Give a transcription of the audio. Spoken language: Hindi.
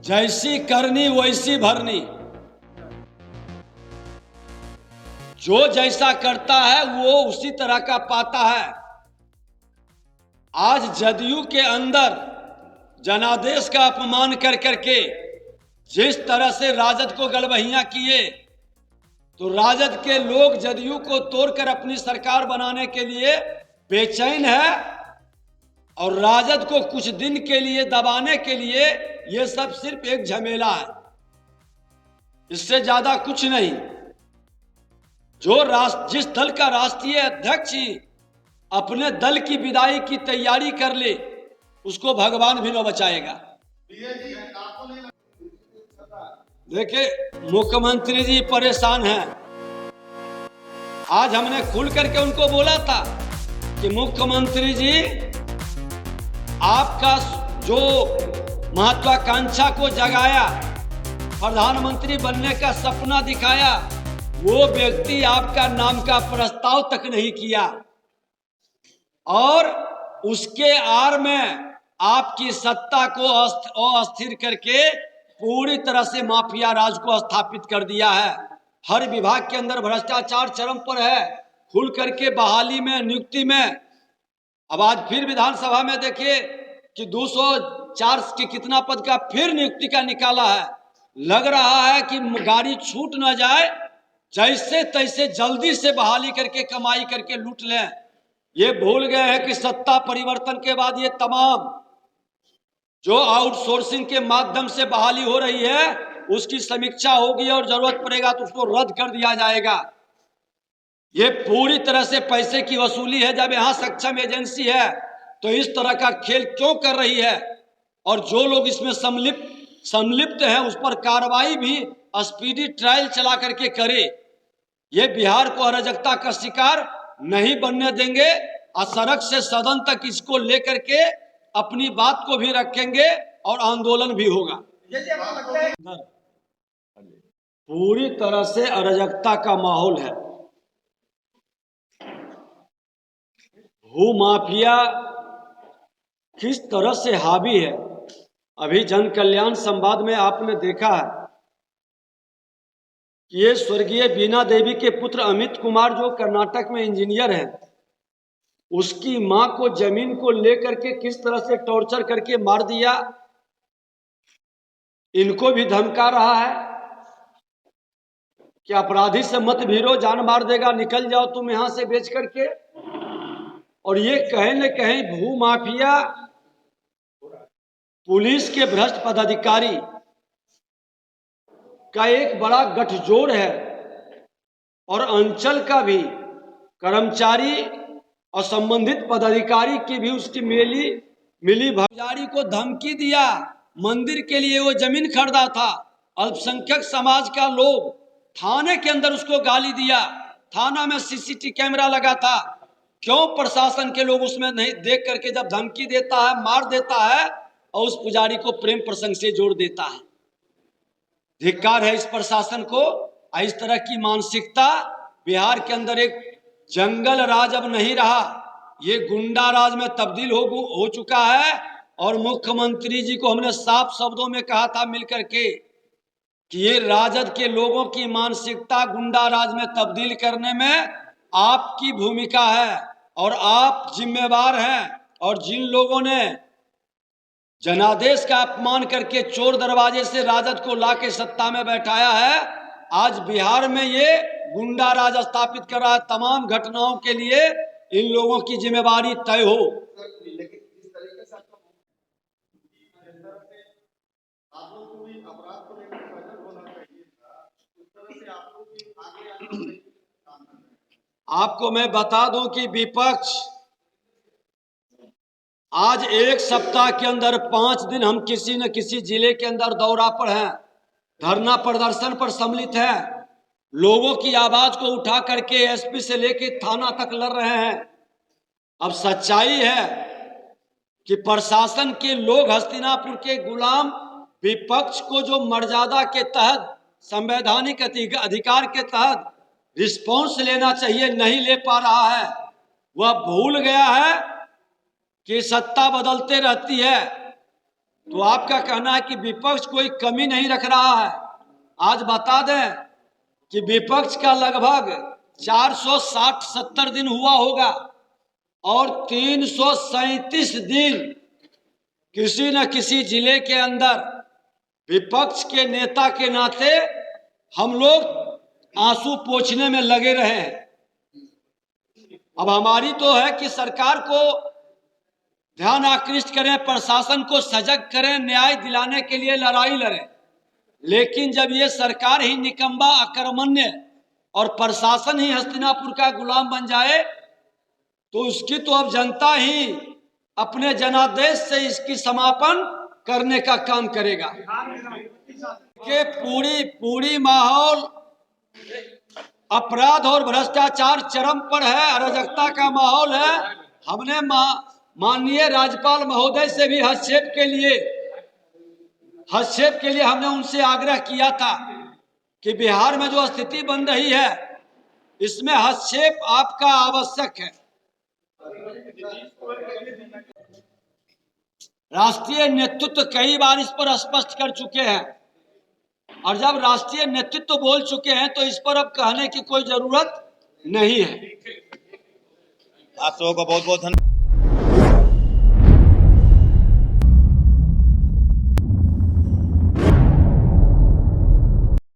जैसी करनी वैसी भरनी। जो जैसा करता है वो उसी तरह का पाता है। आज जदयू के अंदर जनादेश का अपमान कर करके जिस तरह से राजद को गलबहियां किए, तो राजद के लोग जदयू को तोड़कर अपनी सरकार बनाने के लिए बेचैन है, और राजद को कुछ दिन के लिए दबाने के लिए यह सब सिर्फ एक झमेला है, इससे ज्यादा कुछ नहीं। जो जिस दल का राष्ट्रीय अध्यक्ष ही अपने दल की विदाई की तैयारी कर ले, उसको भगवान भी न बचाएगा। देखिए, मुख्यमंत्री जी परेशान हैं। आज हमने खुल करके उनको बोला था कि मुख्यमंत्री जी, आपका जो महत्वाकांक्षा को जगाया, प्रधानमंत्री बनने का सपना दिखाया, वो व्यक्ति आपका नाम का प्रस्ताव तक नहीं किया, और उसके आड़ में आपकी सत्ता को अस्थिर करके पूरी तरह से माफिया राज को स्थापित कर दिया है। हर विभाग के अंदर भ्रष्टाचार चरम पर है, खुल करके बहाली में, नियुक्ति में। अब आज फिर विधानसभा में देखिए कि 204 के कितना पद का फिर नियुक्ति का निकाला है। लग रहा है कि गाड़ी छूट न जाए, जैसे तैसे जल्दी से बहाली करके कमाई करके लूट लें। ये भूल गए हैं कि सत्ता परिवर्तन के बाद ये तमाम जो आउटसोर्सिंग के माध्यम से बहाली हो रही है, उसकी समीक्षा होगी और जरूरत पड़ेगा तो उसको रद्द कर दिया जाएगा। ये पूरी तरह से पैसे की वसूली है। जब यहाँ सक्षम एजेंसी है तो इस तरह का खेल क्यों कर रही है, और जो लोग इसमें संलिप्त हैं उस पर कार्रवाई भी स्पीडी ट्रायल चला करके करे। ये बिहार को अराजकता का शिकार नहीं बनने देंगे, और सड़क से सदन तक इसको लेकर के अपनी बात को भी रखेंगे और आंदोलन भी होगा। पूरी तरह से अराजकता का माहौल है। भू माफिया किस तरह से हावी है। अभी जन कल्याण संवाद में आपने देखा है कि ये स्वर्गीय बीना देवी के पुत्र अमित कुमार, जो कर्नाटक में इंजीनियर हैं, उसकी मां को जमीन को लेकर के किस तरह से टॉर्चर करके मार दिया। इनको भी धमका रहा है कि अपराधी से मत भिड़ो, जान मार देगा, निकल जाओ तुम यहां से बेच करके। और ये कहीं न कहीं भू माफिया, पुलिस के भ्रष्ट पदाधिकारी का एक बड़ा गठजोड़ है, और अंचल का भी कर्मचारी और संबंधित पदाधिकारी की भी उसकी मिली भगीदारी को धमकी दिया। मंदिर के लिए वो जमीन खरीदा था, अल्पसंख्यक समाज का लोग, थाने के अंदर उसको गाली दिया। थाना में सीसीटीवी कैमरा लगा था। क्यों प्रशासन के लोग उसमें नहीं देख करके जब धमकी देता है, मार देता है, और उस पुजारी को प्रेम प्रसंग से जोड़ देता है। धिक्कार है इस प्रशासन को। इस तरह की मानसिकता बिहार के अंदर एक जंगल राज अब नहीं रहा, ये गुंडा राज में तब्दील हो चुका है। और मुख्यमंत्री जी को हमने साफ शब्दों में कहा था मिलकर के कि ये राजद के लोगों की मानसिकता गुंडा राज में तब्दील करने में आपकी भूमिका है, और आप जिम्मेवार हैं। और जिन लोगों ने जनादेश का अपमान करके चोर दरवाजे से राजद को लाके सत्ता में बैठाया है, आज बिहार में ये गुंडा राज स्थापित कर रहा है। तमाम घटनाओं के लिए इन लोगों की जिम्मेवारी तय हो। आपको मैं बता दूं कि विपक्ष आज एक सप्ताह के अंदर 5 दिन हम किसी न किसी जिले के अंदर दौरा पर हैं, धरना प्रदर्शन पर सम्मिलित हैं, लोगों की आवाज को उठा करके एसपी से लेके थाना तक लड़ रहे हैं। अब सच्चाई है कि प्रशासन के लोग, हस्तिनापुर के गुलाम, विपक्ष को जो मर्यादा के तहत, संवैधानिक अधिकार के तहत रिस्पॉन्स लेना चाहिए, नहीं ले पा रहा है। वह भूल गया है कि सत्ता बदलते रहती है, तो आपका कहना है कि विपक्ष कोई कमी नहीं रख रहा है। आज बता दें कि विपक्ष का लगभग 460-70 दिन हुआ होगा और 337 दिन किसी न किसी जिले के अंदर विपक्ष के नेता के नाते हम लोग आंसू पोंछने में लगे रहे हैं। अब हमारी तो है कि सरकार को ध्यान आकृष्ट करें, प्रशासन को सजग करें, न्याय दिलाने के लिए लड़ाई लड़ें। लेकिन जब ये सरकार ही निकम्मा, अकर्मण्य और प्रशासन ही हस्तिनापुर का गुलाम बन जाए तो उसकी तो अब जनता ही अपने जनादेश से इसकी समापन करने का काम करेगा। कि पूरी माहौल अपराध और भ्रष्टाचार चरम पर है, अराजकता का माहौल है। हमने माननीय राज्यपाल महोदय से भी हस्तक्षेप के लिए हमने उनसे आग्रह किया था कि बिहार में जो स्थिति बन रही है इसमें हस्तक्षेप आपका आवश्यक है। राष्ट्रीय नेतृत्व कई बार इस पर स्पष्ट कर चुके हैं और जब राष्ट्रीय नेतृत्व बोल चुके हैं तो इस पर अब कहने की कोई जरूरत नहीं है। आप सबको बहुत बहुत धन्यवाद।